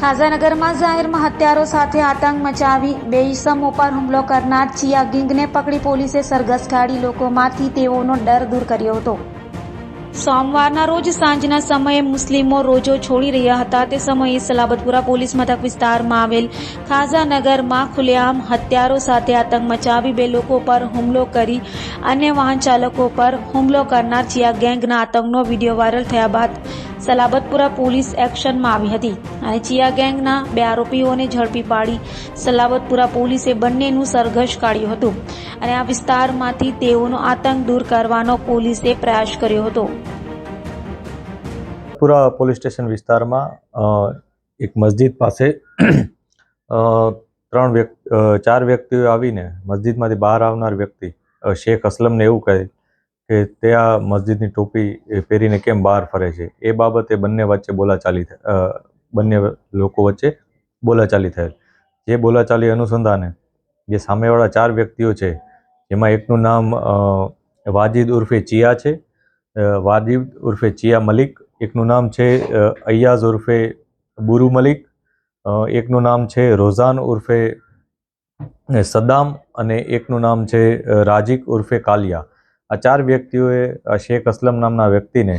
ખાઝાનગરમાં જાહેરમાં હત્યારો સાથે આતંક મચાવી બે ઈસમો પર હુમલો કરનાર ચિયા ગેંગને પકડી પોલીસે સરઘસ કાઢી લોકોમાંથી તેઓનો ડર દૂર કર્યો હતો। સોમવારના રોજ સાંજના સમયે મુસ્લિમો રોજો છોડી રહ્યા હતા તે સમયે સલાબતપુરા પોલીસ મથક વિસ્તારમાં આવેલ ખાઝાનગરમાં ખુલ્લેઆમ હત્યારો સાથે આતંક મચાવી બે લોકો પર હુમલો કરી અન્ય વાહન ચાલકો પર હુમલો કરનાર ચિયા ગેંગના આતંકનો વિડીયો વાયરલ થયા બાદ સલાબતપુરા પોલીસ એક્શનમાં આવી હતી અને ચિયા ગેંગના બે આરોપીઓને ઝડપી પાડી સલાબતપુરા પોલીસે બંનેનું સરઘસ કાઢ્યું હતું અને આ વિસ્તારમાંથી તેઓનો આતંક દૂર કરવાનો પોલીસે પ્રયાસ કર્યો હતો। પૂરા પોલીસ સ્ટેશન વિસ્તારમાં એક મસ્જિદ પાસે ચાર વ્યક્તિઓ આવીને મસ્જિદમાંથી બહાર આવનાર વ્યક્તિ શેખ અસલમને એવું કહે કે તે આ મસ્જિદની ટોપી પહેરીને કેમ બહાર ફરે છે। એ બાબતે બંને લોકો વચ્ચે બોલાચાલી થયેલ। જે બોલાચાલી અનુસંધાને જે સામેવાળા ચાર વ્યક્તિઓ છે જેમાં એકનું નામ વાજીદ ઉર્ફે ચિયા છે, વાજીદ ઉર્ફે ચિયા મલિક, એકનું નામ છે અય્યાઝ ઉર્ફે બુરુ મલિક, એકનું નામ છે રોઝાન ઉર્ફે સદ્દામ અને એકનું નામ છે રાજીક ઉર્ફે કાલિયા। આ ચાર વ્યક્તિઓએ શેખ અસલમ નામના વ્યક્તિને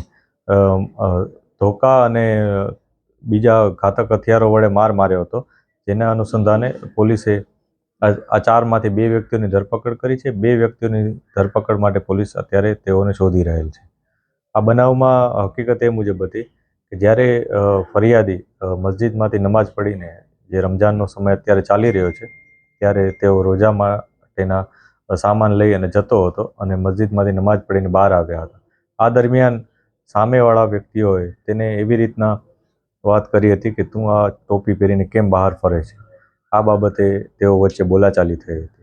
ધોકા અને બીજા ઘાતક હથિયારો વડે માર માર્યો હતો। જેના અનુસંધાને પોલીસે આ ચારમાંથી બે વ્યક્તિઓની ધરપકડ કરી છે। બે વ્યક્તિઓની ધરપકડ માટે પોલીસ અત્યારે તેઓને શોધી રહેલ છે। આ બનાવમાં હકીકત એ મુજબ હતી કે જ્યારે ફરિયાદી મસ્જિદમાંથી નમાઝ પઢીને જે રમઝાનનો સમય અત્યારે ચાલી રહ્યો છે ત્યારે તેઓ રોજા માટેના સામાન લઈ અને જતો હતો અને મસ્જિદમાંથી નમાઝ પઢીને બહાર આવ્યા હતા। આ દરમિયાન સામેવાળા વ્યક્તિઓએ તેને એવી રીતના વાત કરી હતી કે તું આ ટોપી પહેરીને કેમ બહાર ફરે છે। આ બાબતે તેઓ વચ્ચે બોલાચાલી થઈ હતી।